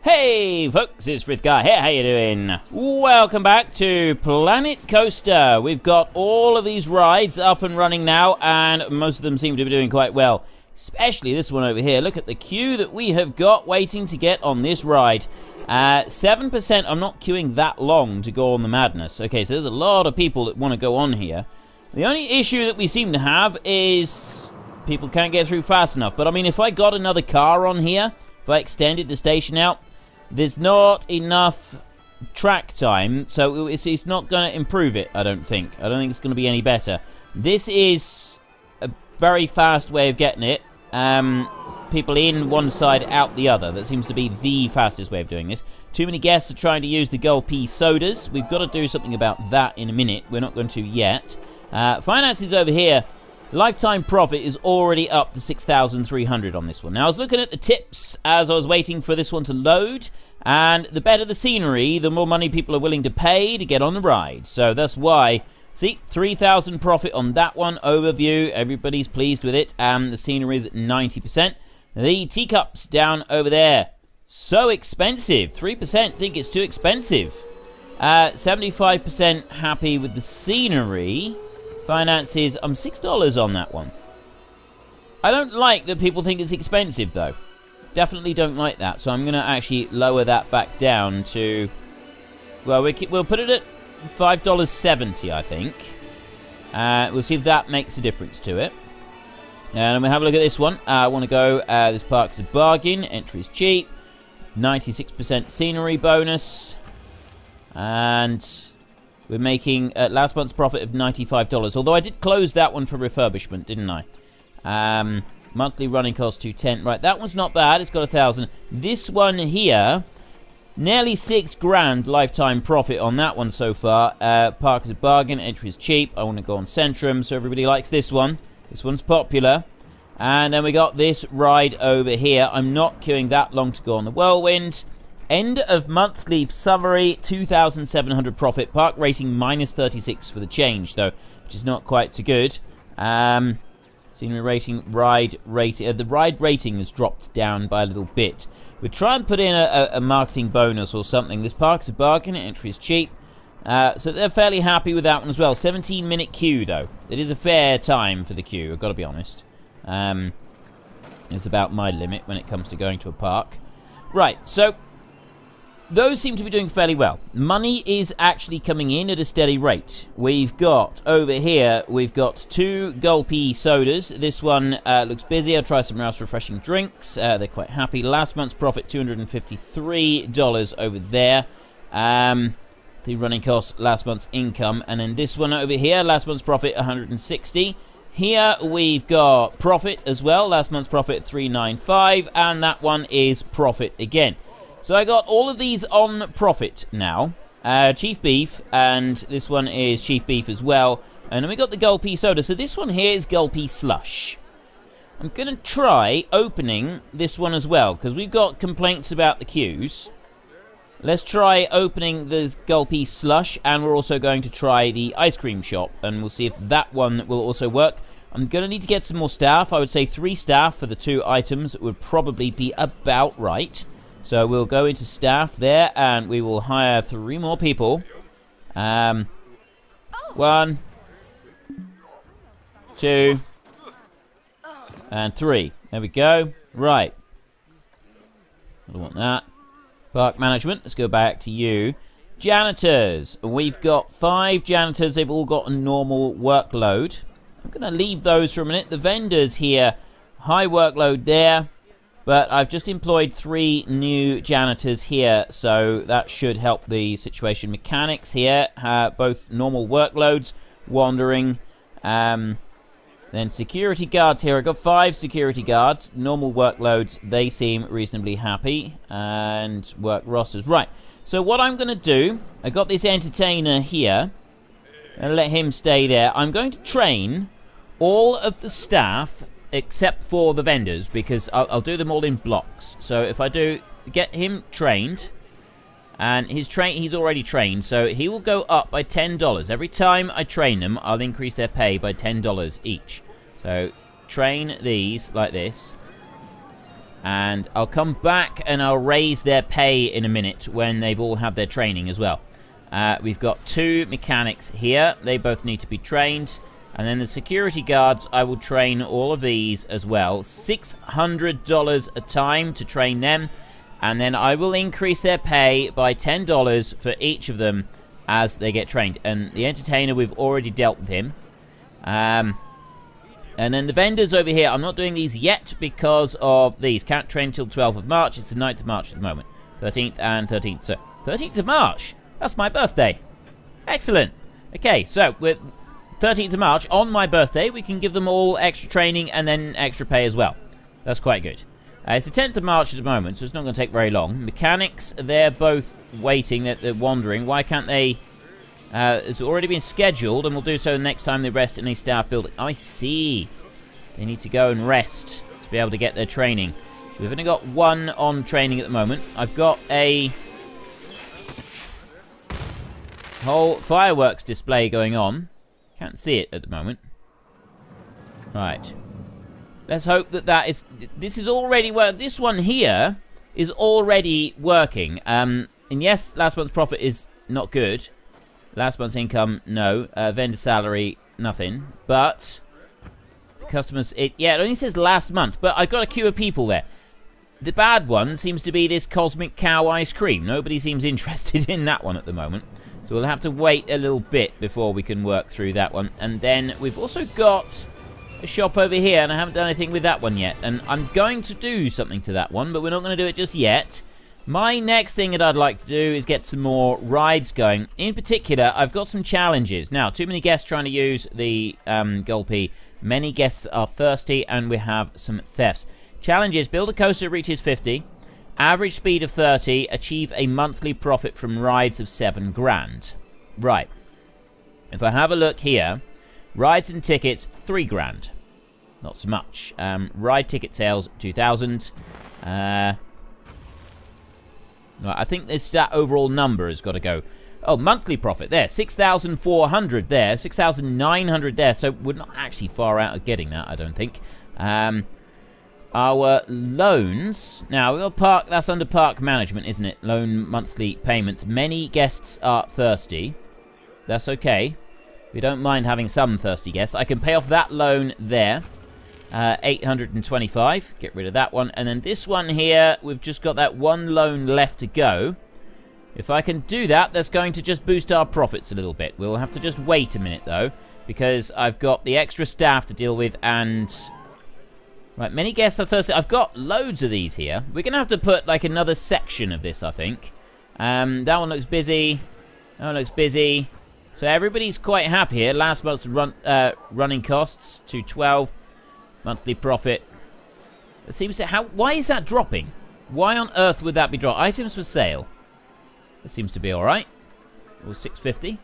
Hey folks, it's Frithgar here, how you doing? Welcome back to Planet Coaster. We've got all of these rides up and running now, and most of them seem to be doing quite well. Especially this one over here. Look at the queue that we have got waiting to get on this ride. 7%, I'm not queuing that long to go on the madness. Okay, so there's a lot of people that want to go on here. The only issue that we seem to have is people can't get through fast enough. But I mean, if I got another car on here, if I extended the station out, there's not enough track time, so it's not going to improve it, I don't think. I don't think it's going to be any better. This is a very fast way of getting it. People in one side, out the other. That seems to be the fastest way of doing this. Too many guests are trying to use the Gold P sodas. We've got to do something about that in a minute. We're not going to yet. Finances over here. Lifetime profit is already up to 6,300 on this one. Now, I was looking at the tips as I was waiting for this one to load, and the better the scenery, the more money people are willing to pay to get on the ride. So that's why, see, 3,000 profit on that one. Overview, everybody's pleased with it, and the scenery is at 90%. The teacups down over there, so expensive. 3% think it's too expensive. 75% happy with the scenery. Finances, I'm $6 on that one. I don't like that people think it's expensive, though. Definitely don't like that. So I'm going to actually lower that back down to... Well, we'll put it at $5.70, I think. We'll see if that makes a difference to it. And we'll have a look at this one. I want to go... this park's a bargain. Entry is cheap. 96% scenery bonus. And... we're making last month's profit of $95. Although I did close that one for refurbishment, didn't I? Monthly running cost $210. Right, that one's not bad. It's got 1,000. This one here, nearly $6,000 lifetime profit on that one so far. Park is a bargain. Entry is cheap. I want to go on Centrum, so everybody likes this one. This one's popular. And then we got this ride over here. I'm not queuing that long to go on the Whirlwind. End of monthly summary, 2,700 profit. Park rating minus 36 for the change, though, which is not quite so good. Scenery rating, ride rating. The ride rating has dropped down by a little bit. We'll try and put in a marketing bonus or something. This park's a bargain. Entry is cheap. So they're fairly happy with that one as well. 17-minute queue, though. It is a fair time for the queue, I've got to be honest. It's about my limit when it comes to going to a park. Right, so... those seem to be doing fairly well. Money is actually coming in at a steady rate. We've got, over here, we've got 2 Gold P sodas. This one looks busy. I'll try some Rouse refreshing drinks. They're quite happy. Last month's profit, $253 over there. The running cost, last month's income. And then this one over here, last month's profit, $160. Here we've got profit as well. Last month's profit, $395. And that one is profit again. So I got all of these on profit now. Chief Beef, and this one is Chief Beef as well. And then we got the Gold P Soda. So this one here is Gold P Slush. I'm going to try opening this one as well, because we've got complaints about the queues. Let's try opening the Gold P Slush, and we're also going to try the ice cream shop, and we'll see if that one will also work. I'm going to need to get some more staff. I would say 3 staff for the 2 items. It would probably be about right. So we'll go into staff there, and we will hire 3 more people. 1, 2, and 3. There we go. Right. I don't want that. Park management. Let's go back to you. Janitors. We've got 5 janitors. They've all got a normal workload. I'm going to leave those for a minute. The vendors here, high workload there. But I've just employed 3 new janitors here, so that should help the situation. Mechanics here, both normal workloads, wandering. Then security guards here. I've got 5 security guards, normal workloads. They seem reasonably happy. And work rosters. Right, so what I'm going to do, I got this entertainer here. I'll let him stay there. I'm going to train all of the staff except for the vendors, because I'll do them all in blocks. So if I do get him trained, and he's already trained, so he will go up by $10. Every time I train them, I'll increase their pay by $10 each. So train these like this. And I'll come back and I'll raise their pay in a minute when they've all had their training as well. We've got 2 mechanics here. They both need to be trained. And then the security guards, I will train all of these as well. $600 a time to train them. And then I will increase their pay by $10 for each of them as they get trained. And the entertainer, we've already dealt with him. And then the vendors over here, I'm not doing these yet because of these. Can't train until 12th of March. It's the 9th of March at the moment. 13th and 13th. So, 13th of March. That's my birthday. Excellent. Okay, so with 13th of March, on my birthday, we can give them all extra training and then extra pay as well. That's quite good. It's the 10th of March at the moment, so it's not going to take very long. Mechanics, they're both waiting. They're wondering, why can't they... it's already been scheduled, and we'll do so next time they rest in a staff building. I see. They need to go and rest to be able to get their training. We've only got 1 on training at the moment. I've got a whole fireworks display going on. Can't see it at the moment. Right. Let's hope that is... This is already... Well, this one here is already working. And yes, last month's profit is not good. Last month's income, no. Vendor salary, nothing. But... Customers... yeah, it only says last month. But I've got a queue of people there. The bad one seems to be this Cosmic Cow ice cream. Nobody seems interested in that one at the moment. So we'll have to wait a little bit before we can work through that one. And then we've also got a shop over here, and I haven't done anything with that one yet. And I'm going to do something to that one, but we're not going to do it just yet. My next thing that I'd like to do is get some more rides going. In particular, I've got some challenges. Now, too many guests trying to use the Gulpy. Many guests are thirsty, and we have some thefts. Challenges: build a coaster reaches 50. Average speed of 30. Achieve a monthly profit from rides of 7 grand. Right. If I have a look here, rides and tickets, 3 grand. Not so much. Ride ticket sales, 2,000. Right, I think that overall number has got to go. Oh, monthly profit there. 6,400 there. 6,900 there. So we're not actually far out of getting that, I don't think. Our loans. Now, we've got park. That's under park management, isn't it? Loan monthly payments. Many guests are thirsty. That's okay. We don't mind having some thirsty guests. I can pay off that loan there. 825. Get rid of that one. And then this one here, we've just got that one loan left to go. If I can do that, that's going to just boost our profits a little bit. We'll have to just wait a minute, though, because I've got the extra staff to deal with and... Right, many guests are thirsty. I've got loads of these here. We're going to have to put, like, another section of this, I think. That one looks busy. That one looks busy. So everybody's quite happy here. Last month's running costs to 12. Monthly profit. It seems to... Why is that dropping? Why on earth would that be dropping? Items for sale. That seems to be alright. Or 650.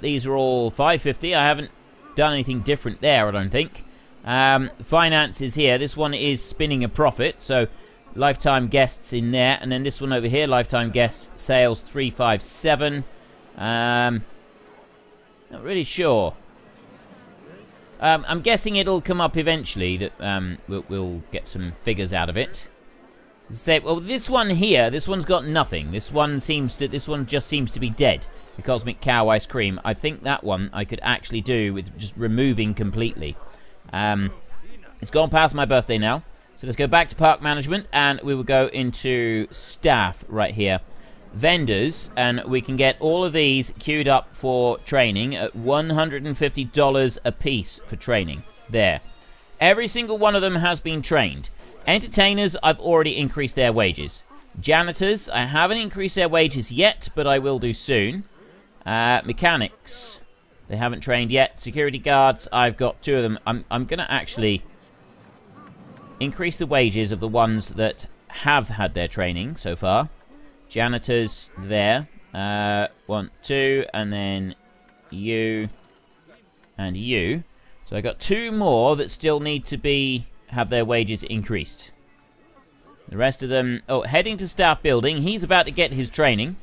These are all 550. I haven't done anything different there, I don't think. Finance is here. This one is spinning a profit, so lifetime guests in there, and then this one over here, lifetime guests sales 357. Not really sure. I'm guessing it'll come up eventually that we'll get some figures out of it. Say, well, this one here, this one's got nothing. This one just seems to be dead. The Cosmic Cow ice cream. I think that one I could actually do with just removing completely. It's gone past my birthday now, so let's go back to park management, and we will go into staff right here. Vendors, and we can get all of these queued up for training at $150 a piece for training. There. Every single one of them has been trained. Entertainers, I've already increased their wages. Janitors, I haven't increased their wages yet, but I will do soon. Mechanics, they haven't trained yet. Security guards, I've got 2 of them. I'm going to actually increase the wages of the ones that have had their training so far. Janitors, there. 1, 2, and then you and you. So I got 2 more that still need to have their wages increased. The rest of them... Oh, heading to staff building. He's about to get his training.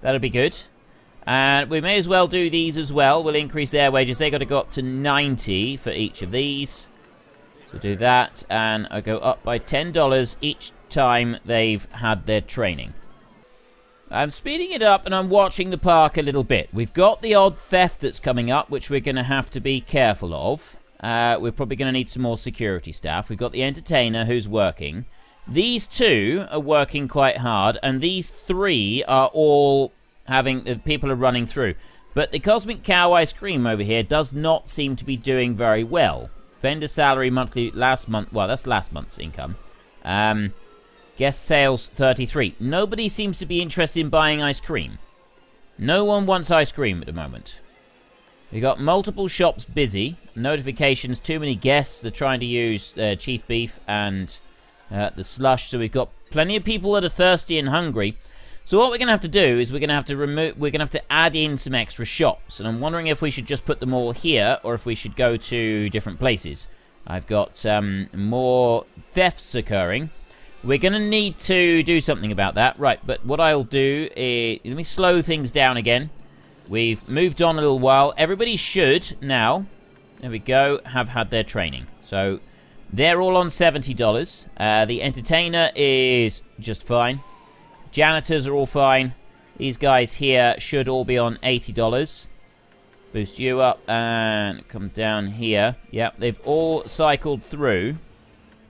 That'll be good. And we may as well do these as well. We'll increase their wages. They've got to go up to 90 for each of these. So do that, and I go up by $10 each time they've had their training. I'm speeding it up, and I'm watching the park a little bit. We've got the odd theft that's coming up, which we're going to have to be careful of. We're probably going to need some more security staff. We've got the entertainer who's working. These two are working quite hard, and these three are all having... people are running through. But the Cosmic Cow Ice Cream over here does not seem to be doing very well. Vendor salary monthly last month... well, that's last month's income. Guest sales 33. Nobody seems to be interested in buying ice cream. No one wants ice cream at the moment. We got multiple shops busy. Notifications, too many guests. They're trying to use chief beef and the slush. So we've got plenty of people that are thirsty and hungry. So what we're going to have to do is we're going to have to add in some extra shops. And I'm wondering if we should just put them all here or if we should go to different places. I've got more thefts occurring. We're going to need to do something about that. Right, but what I'll do is... let me slow things down again. We've moved on a little while. Everybody should now, there we go, have had their training. So they're all on $70. The entertainer is just fine. Janitors are all fine. These guys here should all be on $80. Boost you up and come down here. Yep, they've all cycled through.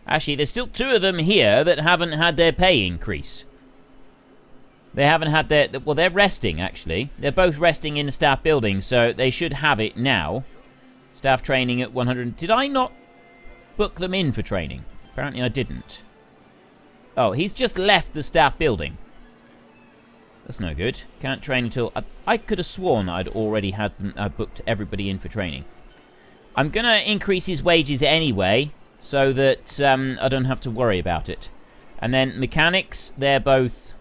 Actually, there's still two of them here that haven't had their pay increase. They haven't had their... well, they're resting, actually. They're both resting in the staff building, so they should have it now. Staff training at 100... did I not book them in for training? Apparently I didn't. Oh, he's just left the staff building. That's no good. Can't train until... I could have sworn I'd already had booked everybody in for training. I'm going to increase his wages anyway, so that I don't have to worry about it. And then mechanics, they're both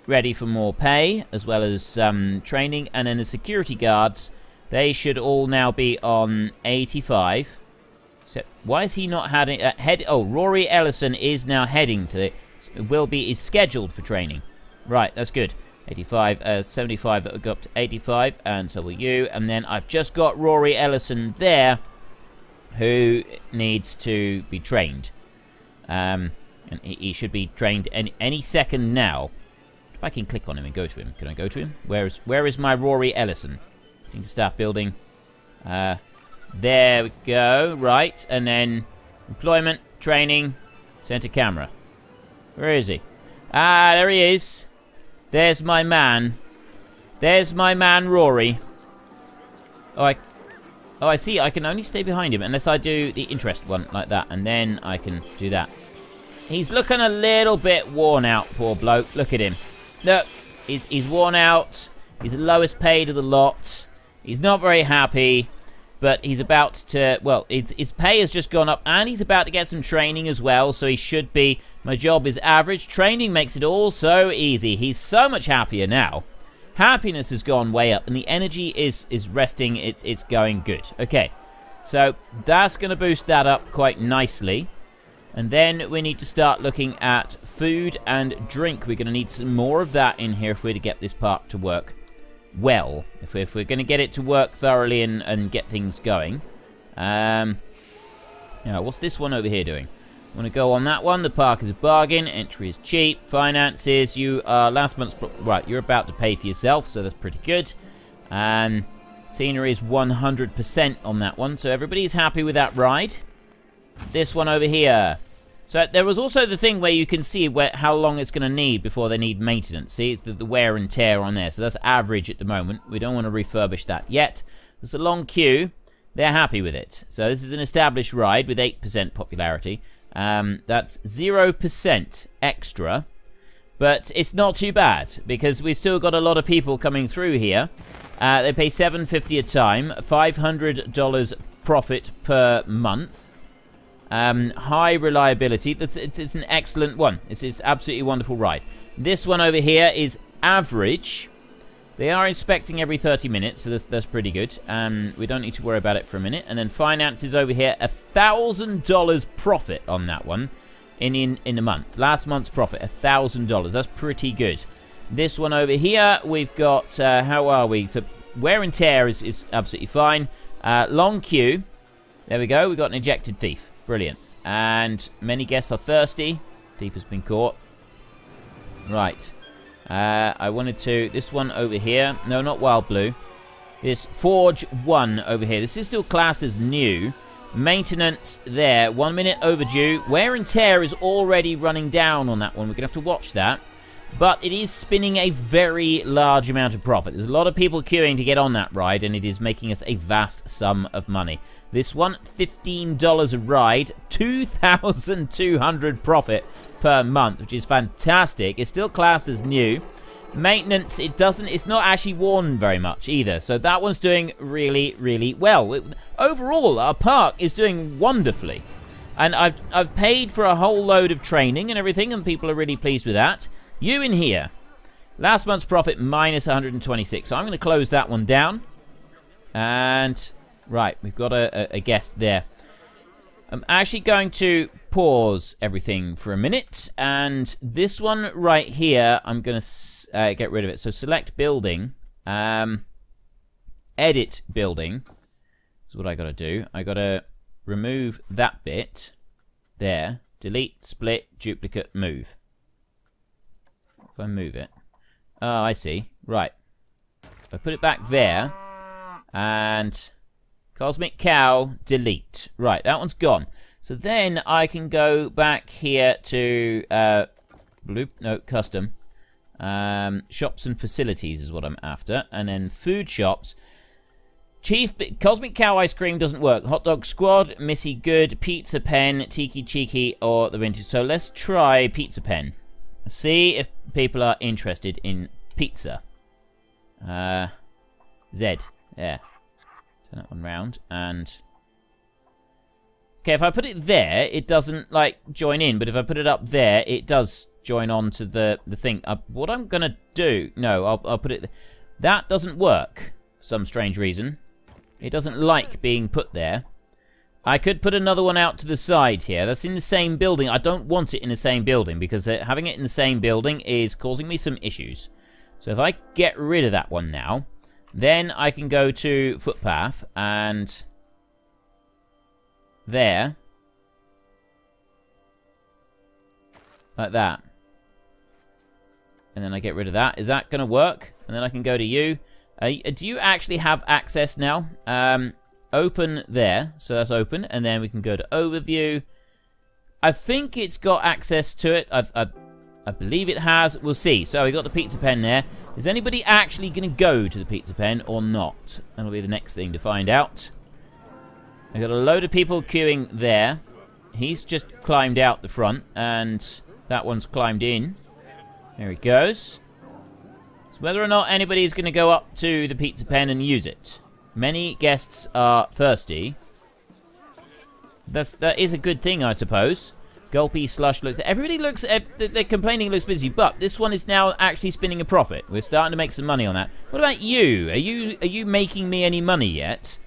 ready for more pay, as well as training. And then the security guards, they should all now be on 85. So why is he not heading... oh, Rory Ellison is now heading to... is scheduled for training. Right, that's good. 85, 75, that will go up to 85, and so will you. And then I've just got Rory Ellison there, who needs to be trained. And he should be trained any second now. If I can click on him and go to him. Can I go to him? Where is my Rory Ellison? Into staff building. There we go. Right, and then employment, training, center camera. Where is he? Ah, there he is. There's my man. There's my man, Rory. Oh, I see. I can only stay behind him unless I do the interest one like that. And then I can do that. He's looking a little bit worn out, poor bloke. Look at him. Look, he's worn out. He's the lowest paid of the lot. He's not very happy. But he's about to... well, his pay has just gone up. And he's about to get some training as well. So he should be... my job is average. Training makes it all so easy. He's so much happier now. Happiness has gone way up. And the energy is resting. It's going good. Okay. So that's going to boost that up quite nicely. And then we need to start looking at food and drink. We're going to need some more of that in here if we're to get this park to work well. If we're going to get it to work thoroughly and get things going. Now, what's this one over here doing? I want to go on that one. The park is a bargain. Entry is cheap. Finances, you are last month's... right, you're about to pay for yourself, so that's pretty good. Scenery is 100% on that one, so everybody's happy with that ride. This one over here. So there was also the thing where you can see how long it's going to need before they need maintenance. See, it's the wear and tear on there. So that's average at the moment. We don't want to refurbish that yet. There's a long queue. They're happy with it. So this is an established ride with 8% popularity. That's 0% extra. But it's not too bad because we've still got a lot of people coming through here. They pay $7.50 a time. $500 profit per month. High reliability. It's an excellent one. It's absolutely wonderful ride. This one over here is average. They are inspecting every 30 minutes, so that's pretty good. We don't need to worry about it for a minute. And then finances over here, $1,000 profit on that one in a month. Last month's profit, $1,000. That's pretty good. This one over here, we've got, how are we? So wear and tear is absolutely fine. Long queue. There we go. We got an ejected thief. Brilliant. And many guests are thirsty. Thief has been caught. Right. I wanted to... This one over here. No, not Wild Blue. This Forge 1 over here. This is still classed as new. Maintenance there. 1 minute overdue. Wear and tear is already running down on that one. We're going to have to watch that. But it is spinning a very large amount of profit. There's a lot of people queuing to get on that ride, and it is making us a vast sum of money. This one, $15 a ride, 2,200 profit per month, which is fantastic. It's still classed as new. Maintenance, it's not actually worn very much either. So that one's doing really, really well. Overall, our park is doing wonderfully. And I've paid for a whole load of training and everything, and people are really pleased with that. You in here. Last month's profit minus 126. So I'm going to close that one down. And, right, we've got a guest there. I'm actually going to pause everything for a minute. And this one right here, I'm going to get rid of it. So select building. Edit building. That's what I got to do. I got to remove that bit. There. Delete, split, duplicate, move. If I move it. Oh, I see. Right. I put it back there. And Cosmic Cow, delete. Right, that one's gone. So then I can go back here to custom. Shops and facilities is what I'm after. And then food shops. Cosmic Cow ice cream doesn't work. Hot Dog Squad, Missy Good, Pizza Pen, Tiki Cheeky, or the Vintage. So let's try Pizza Pen. See if people are interested in pizza. Z. Yeah. Turn that one round. And... okay, if I put it there, it doesn't, like, join in. But if I put it up there, it does join on to the thing. What I'm going to do... no, I'll put it... that doesn't work. For some strange reason. It doesn't like being put there. I could put another one out to the side here. That's in the same building. I don't want it in the same building because having it in the same building is causing me some issues. So if I get rid of that one now, then I can go to footpath and there. Like that. And then I get rid of that. Is that going to work? And then I can go to you. Do you actually have access now? Open there, so that's open, and then we can go to overview. I think it's got access to it. I believe it has. We'll see. So we got the Pizza Pen there. Is anybody actually going to go to the Pizza Pen or not? That'll be the next thing to find out. I got a load of people queuing there. He's just climbed out the front, and that one's climbed in. There he goes. So whether or not anybody is going to go up to the Pizza Pen and use it. Many guests are thirsty. That is a good thing, I suppose. Gulpy, Slush, look. Everybody looks... they're complaining it looks busy, but this one is now actually spinning a profit. We're starting to make some money on that. What about you? Are you making me any money yet?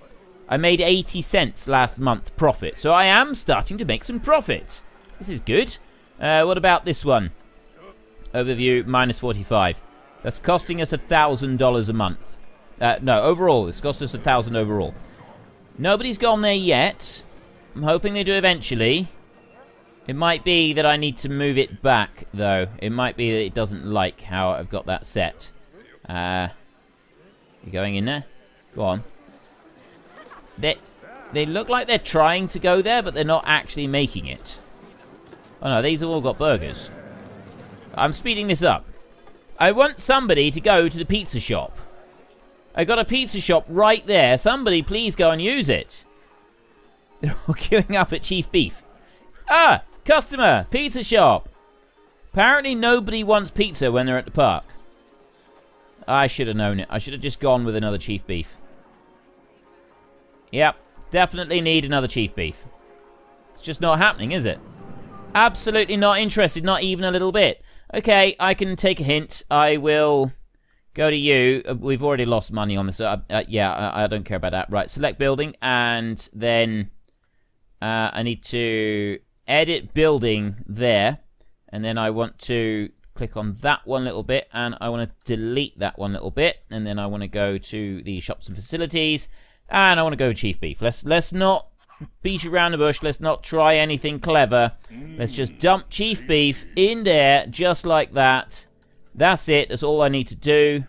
I made 80 cents last month profit, so I am starting to make some profits. This is good. What about this one? Overview, minus 45. That's costing us $1,000 a month. No, overall. It's cost us 1,000 overall. Nobody's gone there yet. I'm hoping they do eventually. It might be that I need to move it back, though. It might be that it doesn't like how I've got that set. You going in there? Go on. They look like they're trying to go there, but they're not actually making it. Oh no, these have all got burgers. I'm speeding this up. I want somebody to go to the pizza shop. I got a pizza shop right there. Somebody please go and use it. They're all queuing up at Chief Beef. Ah! Customer! Pizza shop! Apparently nobody wants pizza when they're at the park. I should have known it. I should have just gone with another Chief Beef. Yep. Definitely need another Chief Beef. It's just not happening, is it? Absolutely not interested. Not even a little bit. Okay, I can take a hint. I will... go to you. We've already lost money on this. Yeah, I don't care about that. Right, select building, and then I need to edit building there, and then I want to click on that one little bit, and I want to delete that one little bit, and then I want to go to the shops and facilities, and I want to go Chief Beef. Let's not beat around the bush. Let's not try anything clever. Let's just dump chief beef in there just like that. That's it. That's all I need to do.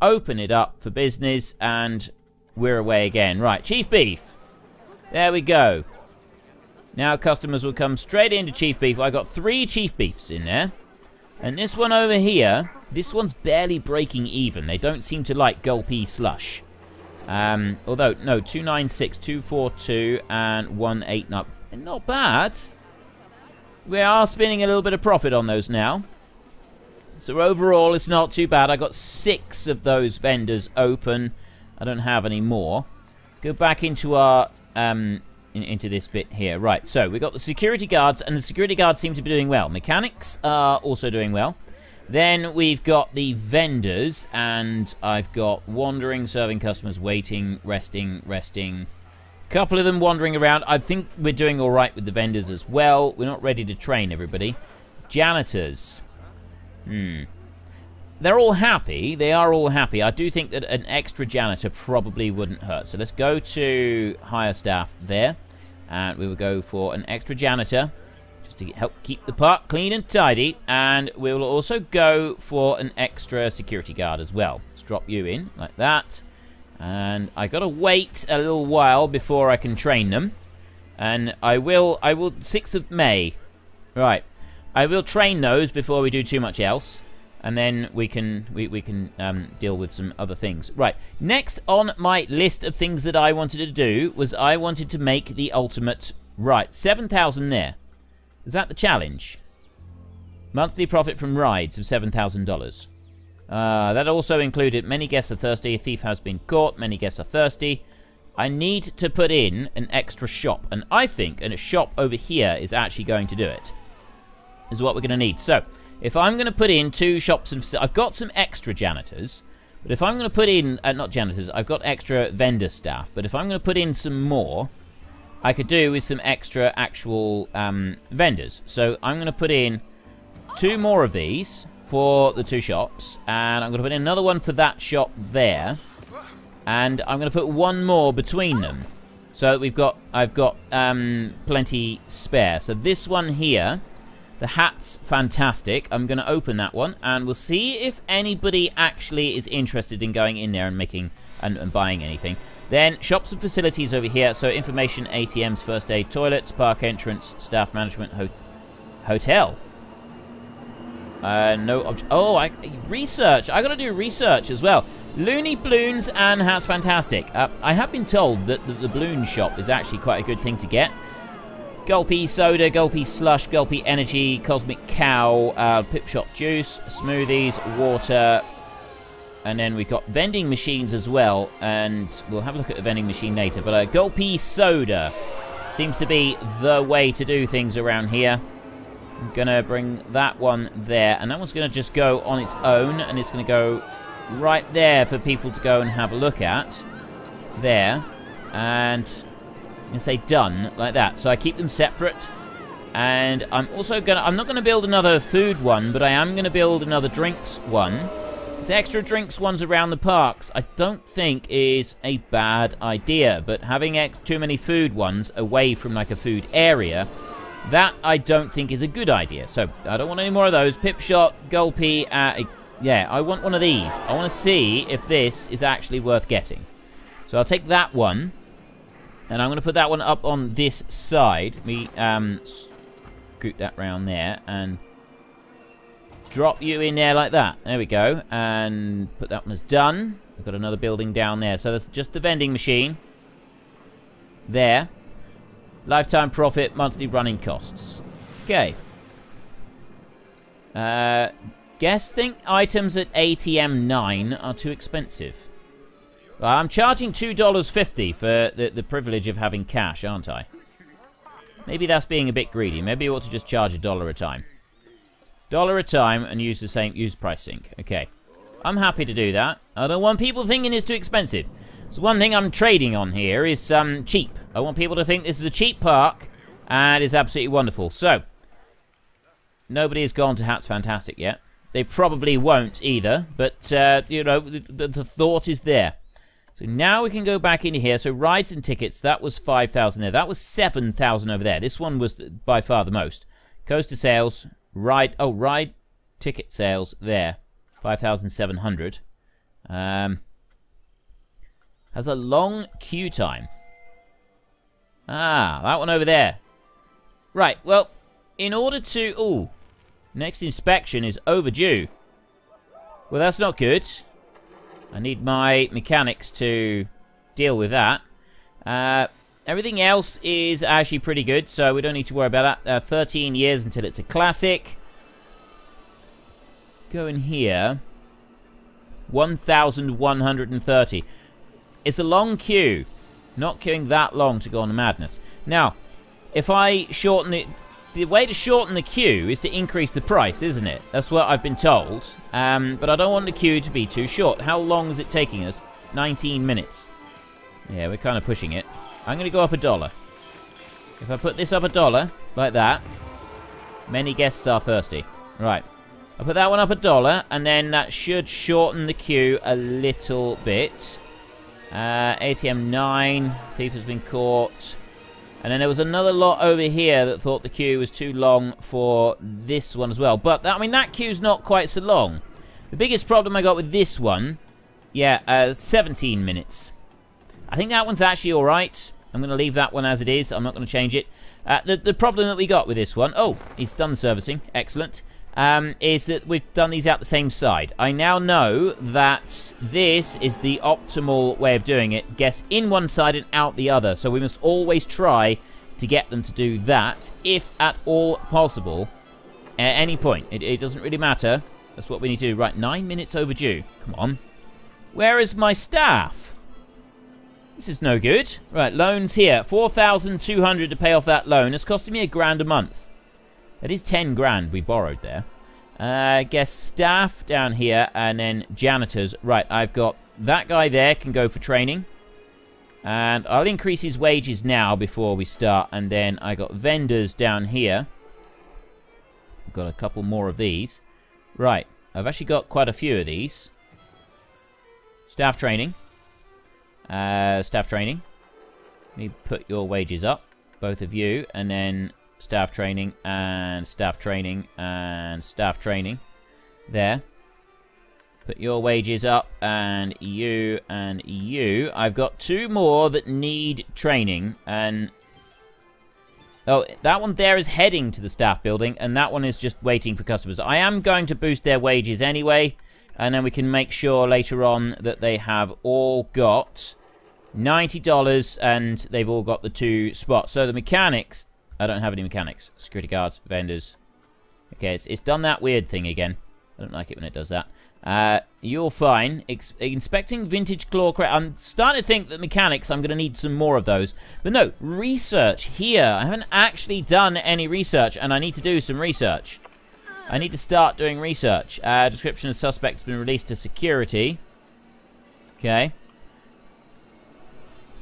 Open it up for business and we're away again. Right, chief beef. There we go. Now customers will come straight into chief beef. I got 3 chief beefs in there. And this one over here, this one's barely breaking even. They don't seem to like gulpy slush. Although, no, 296, 242, and 18 up. Not bad. We are spinning a little bit of profit on those now. So overall, it's not too bad. I got 6 of those vendors open. I don't have any more. Go back into our into this bit here. Right, so we got the security guards, and the security guards seem to be doing well. Mechanics are also doing well. Then we've got the vendors, and I've got wandering, serving customers, waiting, resting. A couple of them wandering around. I think we're doing all right with the vendors as well. We're not ready to train everybody. Janitors. They're all happy. They are all happy. I do think that an extra janitor probably wouldn't hurt. So let's go to hire staff there. And we will go for an extra janitor. Just to help keep the park clean and tidy. And we will also go for an extra security guard as well. Let's drop you in like that. And I gotta wait a little while before I can train them. And I will 6th of May. Right. I will train those before we do too much else. And then we can deal with some other things. Right, next on my list of things that I wanted to do was I wanted to make the ultimate... Right, 7,000 there. Is that the challenge? Monthly profit from rides of $7,000. That also included many guests are thirsty, a thief has been caught, many guests are thirsty. I need to put in an extra shop. And I think a shop over here is actually going to do it. Is what we're going to need. So... if I'm going to put in 2 shops and... I've got some extra janitors. But if I'm going to put in... not janitors. I've got extra vendor staff. But if I'm going to put in some more... I could do with some extra actual vendors. So I'm going to put in 2 more of these for the 2 shops. And I'm going to put in another one for that shop there. And I'm going to put 1 more between them. So we've got... I've got plenty spare. So this one here... the hat's fantastic. I'm going to open that one, and we'll see if anybody actually is interested in going in there and making and buying anything. Then shops and facilities over here. So information, ATMs, first aid, toilets, park entrance, staff management, hotel. No. Research. I got to do research as well. Loony balloons and hats fantastic. I have been told that the balloon shop is actually quite a good thing to get. Gulpy soda, gulpy slush, gulpy energy, cosmic cow, pip shop juice, smoothies, water, and then we've got vending machines as well, and we'll have a look at the vending machine later, but gulpy soda seems to be the way to do things around here. I'm gonna bring that one there, and that one's gonna just go on its own, and it's gonna go right there for people to go and have a look at. There, and... and say done like that. So I keep them separate, and I'm also gonna... I'm not gonna build another food one, but I am gonna build another drinks one. This extra drinks ones around the parks I don't think is a bad idea, but having too many food ones away from like a food area, that I don't think is a good idea. So I don't want any more of those. Pip shot, gulpy, yeah, I want one of these. I want to see if this is actually worth getting. So I'll take that one. And I'm going to put that one up on this side. Scoot that round there and drop you in there like that. There we go. And put that one as done. We've got another building down there. So that's just the vending machine. There. Lifetime profit, monthly running costs. Okay. Guests think items at ATM 9 are too expensive. Well, I'm charging $2.50 for the privilege of having cash, aren't I? Maybe that's being a bit greedy. Maybe I ought to just charge $1 a time. $1 a time and use the same price sync. Okay. I'm happy to do that. I don't want people thinking it's too expensive. So one thing I'm trading on here is cheap. I want people to think this is a cheap park and it's absolutely wonderful. So, nobody has gone to Hats Fantastic yet. They probably won't either, but, you know, the thought is there. So now we can go back into here. So rides and tickets, that was 5,000 there. That was 7,000 over there. This one was by far the most. Coaster sales, ride ticket sales there. 5,700. Has a long queue time. Ah, that one over there. Right, well, in order to... Ooh, next inspection is overdue. Well, that's not good. I need my mechanics to deal with that. Everything else is actually pretty good, so we don't need to worry about that. 13 years until it's a classic. Go in here. 1,130. It's a long queue. Not queuing that long to go on the madness. Now, if I shorten it... The way to shorten the queue is to increase the price, isn't it? That's what I've been told. But I don't want the queue to be too short. How long is it taking us? 19 minutes. Yeah, we're kind of pushing it. I'm going to go up $1. If I put this up $1, like that, many guests are thirsty. Right. I'll put that one up $1, and then that should shorten the queue a little bit. ATM 9. Thief has been caught. And then there was another lot over here that thought the queue was too long for this one as well. But, I mean, that queue's not quite so long. The biggest problem I got with this one, 17 minutes. I think that one's actually alright. I'm going to leave that one as it is. I'm not going to change it. The problem that we got with this one, he's done the servicing. Excellent. Is that we've done these out the same side. I now know that this is the optimal way of doing it. Guess in one side and out the other. So we must always try to get them to do that, if at all possible, at any point. It doesn't really matter. That's what we need to do. Right, 9 minutes overdue. Come on. Where is my staff? This is no good. Right, loans here. 4,200 to pay off that loan. It's costing me $1,000 a month. That is 10 grand we borrowed there. Guess staff down here, and then janitors. Right, I've got that guy there can go for training. And I'll increase his wages now before we start. And then I got vendors down here. I've got a couple more of these. Right, I've actually got quite a few of these. Staff training. Staff training. Let me put your wages up, both of you, and then... Staff training, and staff training, and staff training. There. Put your wages up, and you, and you. I've got 2 more that need training, and... Oh, that one there is heading to the staff building, and that one is just waiting for customers. I am going to boost their wages anyway, and then we can make sure later on that they have all got $90, and they've all got the 2 spots. So the mechanics... I don't have any mechanics. Security guards, vendors. Okay, it's done that weird thing again. I don't like it when it does that. You're fine. Inspecting vintage claw crate. I'm starting to think that mechanics, I'm going to need some more of those. But no, research here. I haven't actually done any research, and I need to do some research. I need to start doing research. Description of suspect has been released to security. Okay.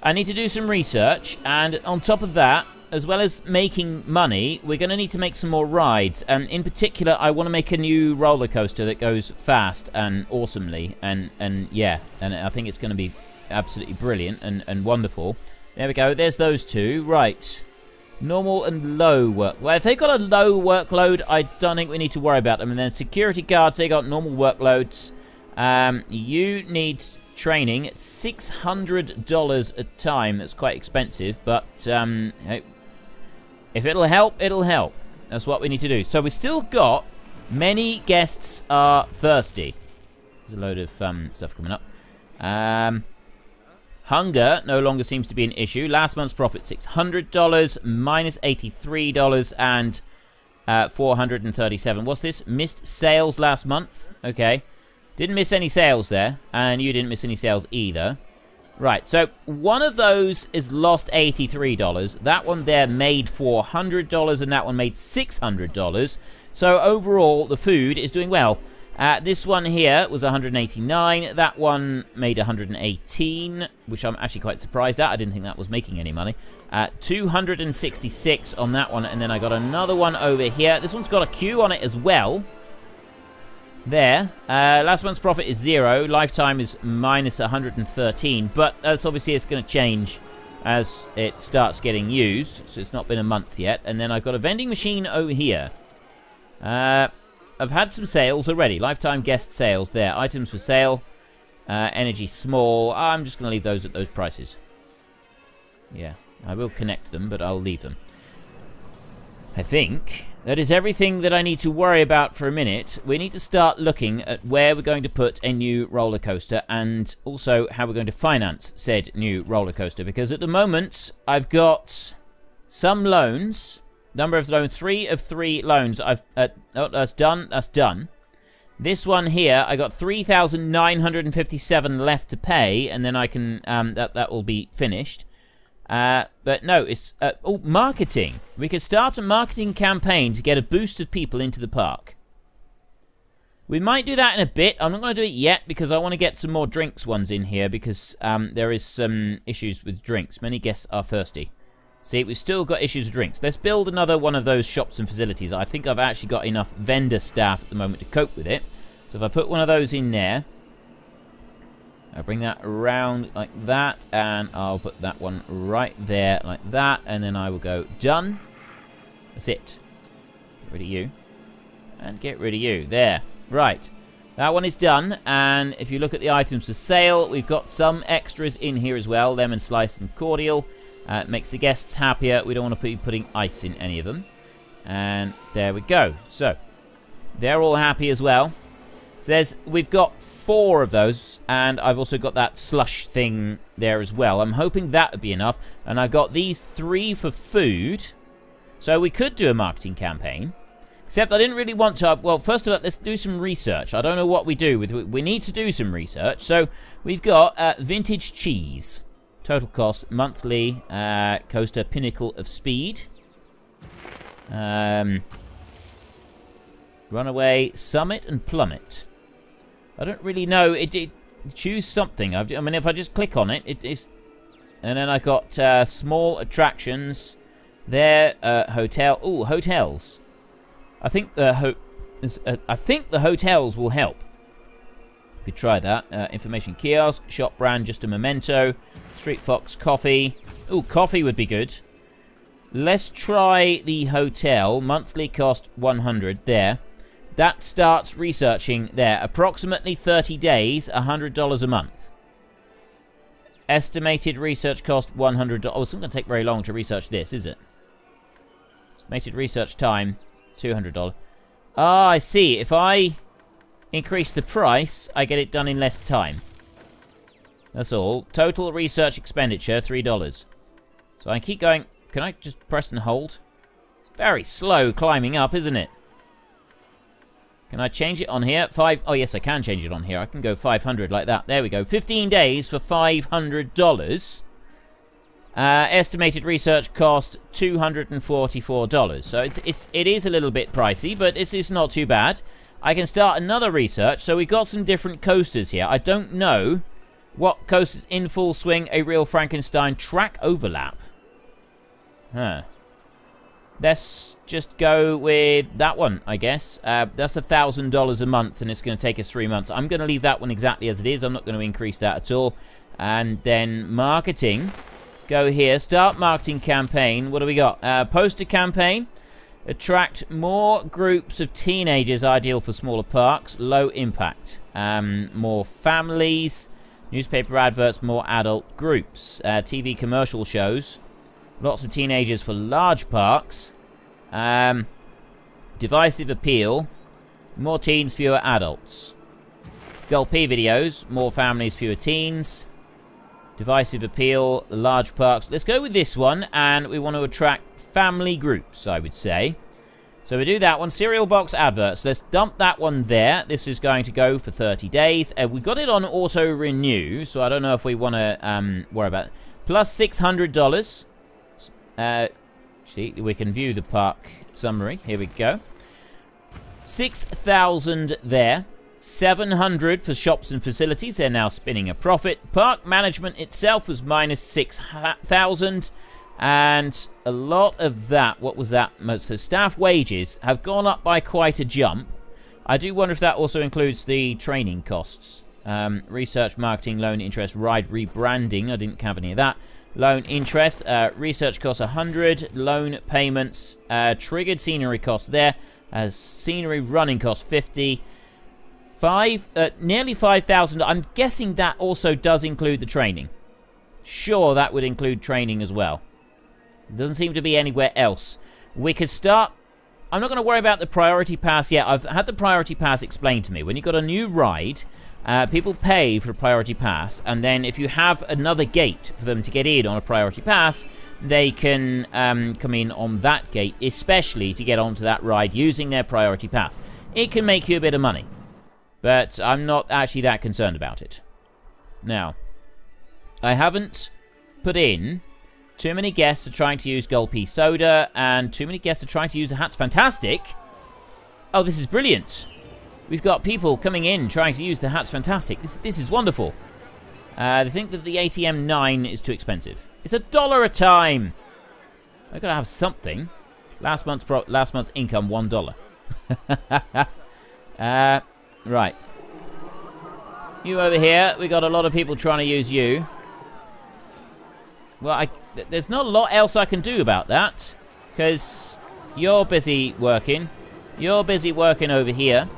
I need to do some research, and on top of that, as well as making money, we're going to need to make some more rides. And in particular, I want to make a new roller coaster that goes fast and awesomely. And yeah, and I think it's going to be absolutely brilliant and wonderful. There we go. There's those 2. Right. Normal and low work. Well, if they've got a low workload, I don't think we need to worry about them. And then security guards, they got normal workloads. You need training. It's $600 a time. That's quite expensive, but if it'll help, it'll help. That's what we need to do. So we still got many guests are thirsty. There's a load of stuff coming up. Hunger no longer seems to be an issue. Last month's profit $600 minus $83 and 437. What's this? Missed sales last month. Okay. Didn't miss any sales there, and you didn't miss any sales either. Right, so one of those is lost $83. That one there made $400, and that one made $600. So overall, the food is doing well. This one here was $189. That one made $118, which I'm actually quite surprised at. I didn't think that was making any money. $266 on that one, and then I got another one over here. This one's got a queue on it as well. There. Last month's profit is 0. Lifetime is minus 113. But that's obviously it's going to change as it starts getting used. So it's not been a month yet. And then I've got a vending machine over here. I've had some sales already. Lifetime guest sales there. Items for sale. Energy small. I'm just going to leave those at those prices. Yeah. I will connect them, but I'll leave them. I think that is everything that I need to worry about for a minute. We need to start looking at where we're going to put a new roller coaster and also how we're going to finance said new roller coaster. Because at the moment, I've got some loans. Number of loans, 3 of 3 loans. Oh, that's done. That's done. This one here, I got 3,957 left to pay, and then I can that will be finished. But no, it's marketing. We could start a marketing campaign to get a boost of people into the park. We might do that in a bit. I'm not going to do it yet because I want to get some more drinks ones in here because there is some issues with drinks. Many guests are thirsty. See, we've still got issues with drinks. Let's build another one of those shops and facilities. I think I've actually got enough vendor staff at the moment to cope with it. So if I put one of those in there, I'll bring that around like that, and I'll put that one right there like that, and then I will go done. That's it. Get rid of you. And get rid of you. There. Right. That one is done, and if you look at the items for sale, we've got some extras in here as well. Lemon slice and cordial. Makes the guests happier. We don't want to be putting ice in any of them. And there we go. So, they're all happy as well. So we've got 4 of those, and I've also got that slush thing there as well. I'm hoping that would be enough, and I've got these 3 for food. So we could do a marketing campaign, except I didn't really want to. Well, first of all, let's do some research. I don't know what we do. We need to do some research. So we've got vintage cheese. Total cost, monthly, coaster, pinnacle of speed. Runaway, summit, and plummet. I don't really know. Choose something. I mean, if I just click on it, it is... And then I got small attractions. There, hotel. Ooh, hotels. I think the hotels will help. Could try that. Information kiosk, shop brand, just a memento. Street Fox coffee. Ooh, coffee would be good. Let's try the hotel. Monthly cost 100. There. That starts researching there. Approximately 30 days, $100 a month. Estimated research cost $100. Oh, it's not going to take very long to research this, is it? Estimated research time, $200. Ah, I see. If I increase the price, I get it done in less time. That's all. Total research expenditure, $3. So I keep going. Can I just press and hold? It's very slow climbing up, isn't it? Can I change it on here? Oh, yes, I can change it on here. I can go 500 like that. There we go. 15 days for $500. Estimated research cost $244. So it is a little bit pricey, but it's not too bad. I can start another research. So we've got some different coasters here. I don't know what coasters in full swing. A real Frankenstein track overlap. Huh. Let's just go with that one, I guess. That's $1,000 a month, and it's going to take us 3 months. I'm going to leave that one exactly as it is. I'm not going to increase that at all. And then marketing. Go here. Start marketing campaign. What do we got? Poster campaign. Attract more groups of teenagers, ideal for smaller parks. Low impact. More families. Newspaper adverts, more adult groups. TV commercial shows. Lots of teenagers for large parks. Divisive appeal. More teens, fewer adults. GLP videos. More families, fewer teens. Divisive appeal, large parks. Let's go with this one, and we want to attract family groups, I would say. So we do that one. Cereal box adverts. Let's dump that one there. This is going to go for 30 days. We got it on auto renew, so I don't know if we want to worry about it. Plus $600. See, we can view the park summary. Here we go. 6,000 there. 700 for shops and facilities. They're now spinning a profit. Park management itself was minus 6,000. And a lot of that, what was that? So staff wages have gone up by quite a jump. I do wonder if that also includes the training costs. Research, marketing, loan, interest, ride, rebranding. I didn't have any of that. Loan, interest, research costs 100. Loan payments, triggered scenery costs there. Scenery running costs 50. Nearly 5,000. I'm guessing that also does include the training. Sure, that would include training as well. Doesn't seem to be anywhere else. We could start. I'm not going to worry about the priority pass yet. I've had the priority pass explained to me. When you've got a new ride, people pay for a priority pass, and then if you have another gate for them to get in on a priority pass, they can come in on that gate, especially to get onto that ride using their priority pass. It can make you a bit of money, but I'm not actually that concerned about it. Now, I haven't put in too many guests are trying to use Gulpy Soda, and too many guests are trying to use the Hat's Fantastic. Oh, this is brilliant. We've got people coming in trying to use the Hat's Fantastic. This is wonderful. They think that the ATM 9 is too expensive. It's $1 a time. I've got to have something. Last month's income, $1. Right. You over here. We got a lot of people trying to use you. Well, there's not a lot else I can do about that, because you're busy working. You're busy working over here.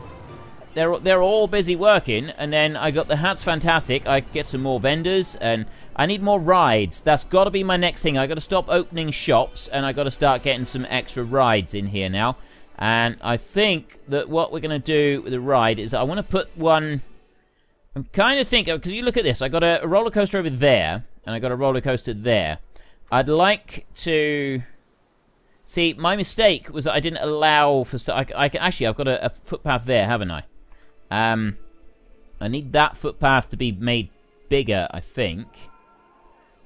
They're all busy working, and then I got the Hat's Fantastic. I get some more vendors, and I need more rides. That's got to be my next thing. I got to stop opening shops, and I got to start getting some extra rides in here now. And I think that what we're going to do with the ride is I want to put one. I'm kind of thinking, because you look at this, I got a roller coaster over there, and I got a roller coaster there. I'd like to see. My mistake was that I didn't allow for. Actually, I've got a footpath there, haven't I? I need that footpath to be made bigger, I think.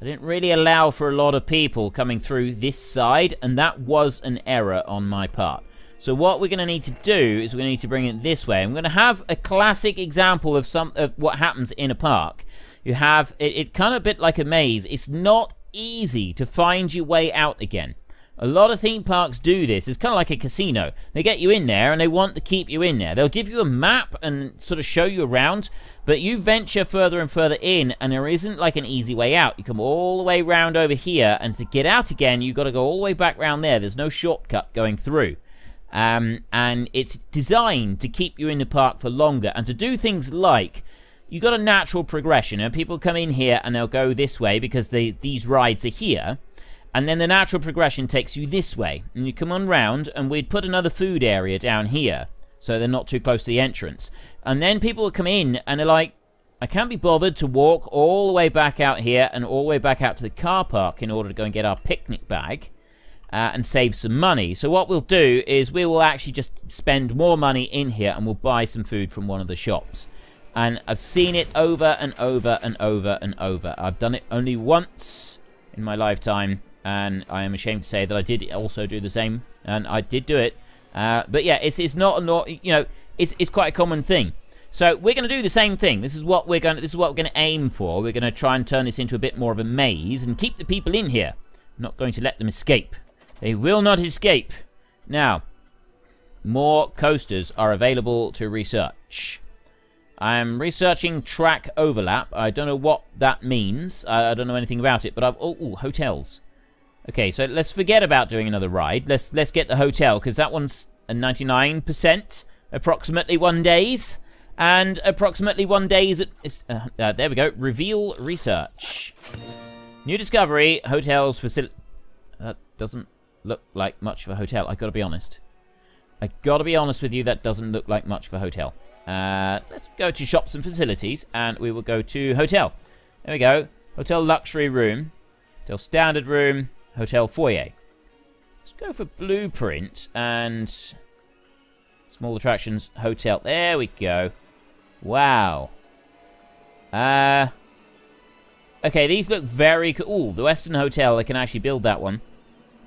I didn't really allow for a lot of people coming through this side, and that was an error on my part. So what we're going to need to do is we're going to need to bring it this way. I'm going to have a classic example of what happens in a park. You have it kind of a bit like a maze. It's not easy to find your way out again. A lot of theme parks do this. It's kind of like a casino. They get you in there and they want to keep you in there. They'll give you a map and sort of show you around, but you venture further and further in, and there isn't like an easy way out. You come all the way round over here, and to get out again, you've got to go all the way back round there. There's no shortcut going through. And it's designed to keep you in the park for longer, and to do things like you've got a natural progression, and people come in here and they'll go this way because these rides are here, and then the natural progression takes you this way, and you come on round, and we'd put another food area down here so they're not too close to the entrance, and then people will come in and they're like, I can't be bothered to walk all the way back out here and all the way back out to the car park in order to go and get our picnic bag. And save some money. So what we'll do is we will actually just spend more money in here, and we'll buy some food from one of the shops. And I've seen it over and over and over and over. I've done it only once in my lifetime, and I am ashamed to say that I did also do the same, and I did do it. But yeah, it's not it's quite a common thing. So we're going to do the same thing. This is what we're going to aim for. We're going to try and turn this into a bit more of a maze and keep the people in here. I'm not going to let them escape. They will not escape. Now, more coasters are available to research. I am researching track overlap. I don't know what that means. I don't know anything about it, but hotels. Okay, so let's forget about doing another ride. Let's get the hotel, because that one's a 99%, approximately 1 days, and approximately 1 days. There we go. Reveal research. New discovery. Hotels facility. That doesn't look like much of a hotel. I gotta be honest. I gotta be honest with you, that doesn't look like much of a hotel. Let's go to shops and facilities, and we will go to hotel. There we go. Hotel luxury room. Hotel standard room. Hotel foyer. Let's go for blueprint and small attractions hotel. There we go. Wow. Okay, these look very cool. Ooh, the Western Hotel, I can actually build that one.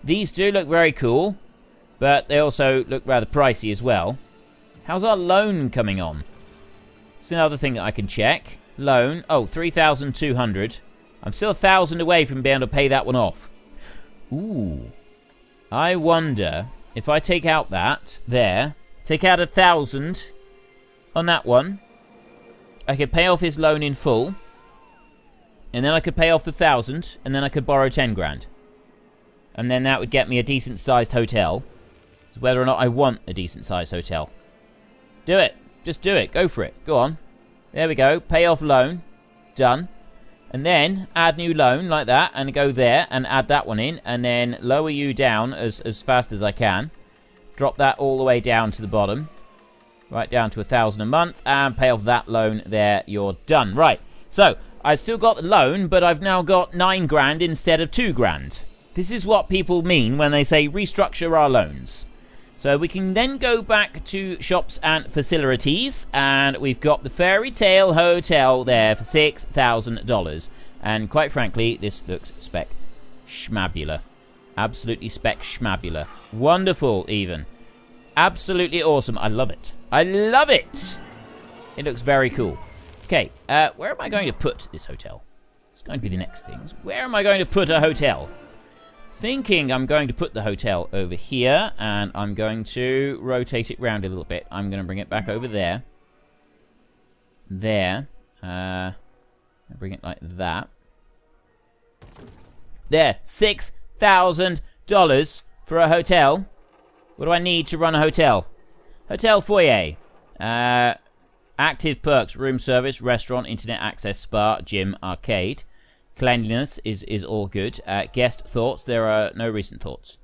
These do look very cool, but they also look rather pricey as well. How's our loan coming on? It's another thing that I can check. Loan, 3,200. I'm still 1,000 away from being able to pay that one off. Ooh. I wonder if I take out that there, take out 1,000, on that one, I could pay off his loan in full. And then I could pay off the 1,000. And then I could borrow 10 grand. And then that would get me a decent-sized hotel. Whether or not I want a decent-sized hotel. Do it. Just do it. Go for it. Go on. There we go. Pay off loan. Done. And then add new loan like that. And go there and add that one in. And then lower you down as fast as I can. Drop that all the way down to the bottom. Right down to 1,000 a month. And pay off that loan there. You're done. Right. So, I've still got the loan. But I've now got 9 grand instead of 2 grand. This is what people mean when they say restructure our loans. So we can then go back to shops and facilities, and we've got the Fairy Tale Hotel there for $6,000. And quite frankly, this looks spec-schmabula. Absolutely spec-schmabula. Wonderful, even. Absolutely awesome. I love it. I love it! It looks very cool. Okay, where am I going to put this hotel? It's going to be the next thing. Where am I going to put a hotel? Thinking I'm going to put the hotel over here, and I'm going to rotate it round a little bit. I'm going to bring it back over there. There. Bring it like that. There. $6,000 for a hotel. What do I need to run a hotel? Hotel foyer. Active perks, room service, restaurant, internet access, spa, gym, arcade. Cleanliness is all good. Guest thoughts. There are no recent thoughts.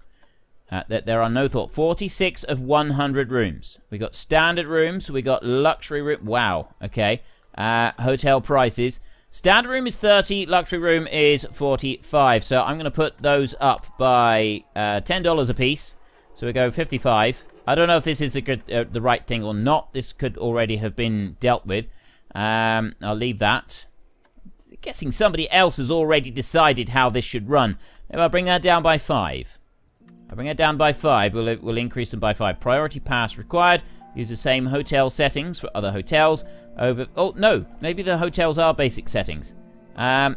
There are no thoughts. 46 of 100 rooms. We got standard rooms. We got luxury room. Wow. Okay. Hotel prices. Standard room is 30. Luxury room is 45. So I'm going to put those up by $10 a piece. So we go 55. I don't know if this is the right thing or not. This could already have been dealt with. I'll leave that. Guessing somebody else has already decided how this should run. If I bring that down by 5. If I bring it down by 5, we'll increase them by 5. Priority pass required. Use the same hotel settings for other hotels. Oh, no. Maybe the hotels are basic settings. I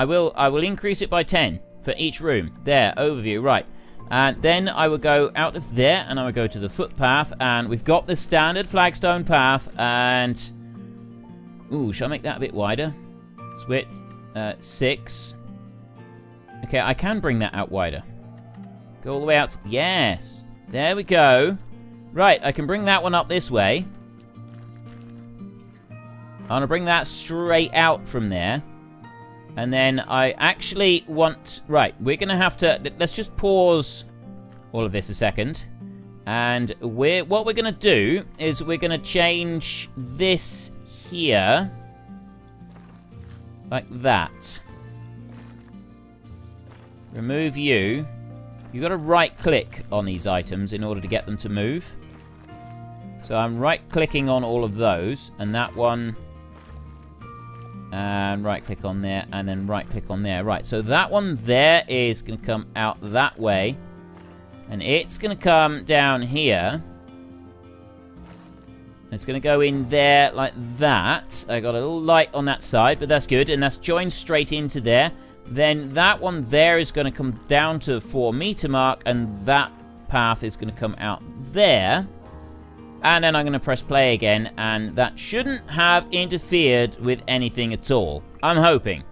will increase it by 10 for each room. There, overview, right. And then I will go out of there, and I will go to the footpath, and we've got the standard flagstone path, and... Ooh, shall I make that a bit wider? It's width 6. Okay, I can bring that out wider. Go all the way out. Yes. There we go. Right, I can bring that one up this way. I want to bring that straight out from there. And then I actually want... Right, we're going to have to... Let's just pause all of this a second. And what we're going to do is we're going to change this here. Like that. Remove you. You've got to right-click on these items in order to get them to move. So I'm right-clicking on all of those. And that one... And right-click on there. And then right-click on there. Right, so that one there is going to come out that way. And it's going to come down here. It's going to go in there like that. I got a little light on that side, but that's good. And that's joined straight into there. Then that one there is going to come down to 4 meter mark. And that path is going to come out there. And then I'm going to press play again. And that shouldn't have interfered with anything at all. I'm hoping.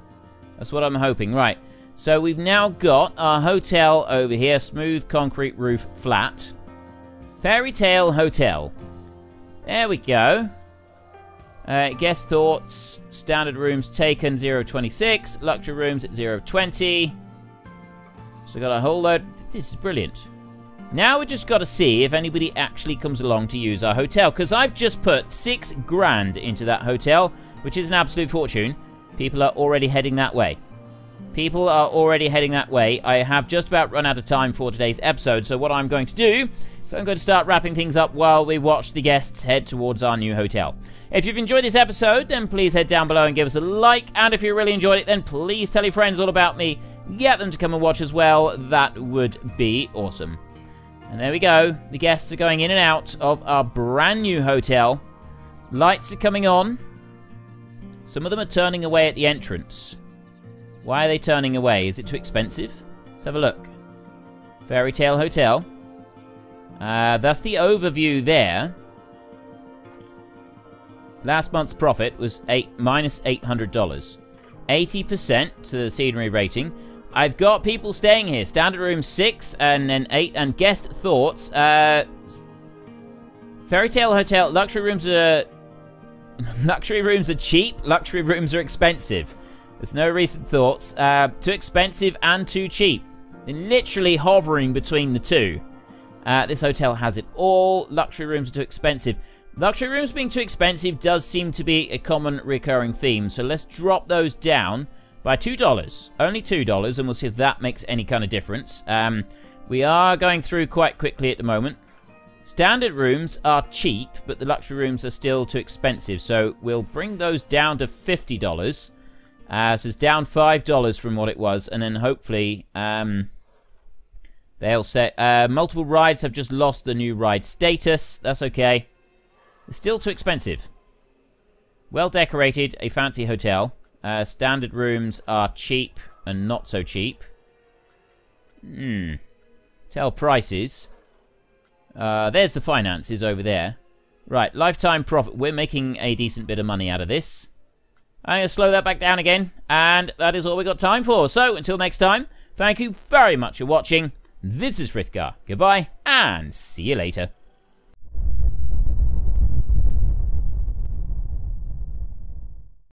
That's what I'm hoping. Right. So we've now got our hotel over here. Smooth concrete roof flat. Fairy Tale Hotel. There we go. Guest thoughts. Standard rooms taken 0.26. Luxury rooms at 0.20. So got a whole load. This is brilliant. Now we just got to see if anybody actually comes along to use our hotel. Because I've just put 6 grand into that hotel. Which is an absolute fortune. People are already heading that way. People are already heading that way. I have just about run out of time for today's episode. So what I'm going to do... So I'm going to start wrapping things up while we watch the guests head towards our new hotel. If you've enjoyed this episode, then please head down below and give us a like. And if you really enjoyed it, then please tell your friends all about me. Get them to come and watch as well. That would be awesome. And there we go. The guests are going in and out of our brand new hotel. Lights are coming on. Some of them are turning away at the entrance. Why are they turning away? Is it too expensive? Let's have a look. Fairy Tale Hotel. That's the overview there. last month's profit was minus $800. 80% to the scenery rating. I've got people staying here. Standard room 6 and then 8. And guest thoughts. Fairy Tale Hotel. Luxury rooms are cheap. Luxury rooms are expensive. There's no recent thoughts. Too expensive and too cheap. They're literally hovering between the two. This hotel has it all. Luxury rooms are too expensive. Luxury rooms being too expensive does seem to be a common recurring theme. So let's drop those down by $2. Only $2, and we'll see if that makes any kind of difference. We are going through quite quickly at the moment. Standard rooms are cheap, but the luxury rooms are still too expensive. So we'll bring those down to $50. So it's down $5 from what it was. And then hopefully they'll say multiple rides have just lost the new ride status. That's okay. It's still too expensive. Well decorated, a fancy hotel. Standard rooms are cheap and not so cheap. Tell prices. There's the finances over there. Right, lifetime profit. We're making a decent bit of money out of this. I'm going to slow that back down again. And that is all we got time for. So, until next time, thank you very much for watching. This is Frithgar. Goodbye, and see you later.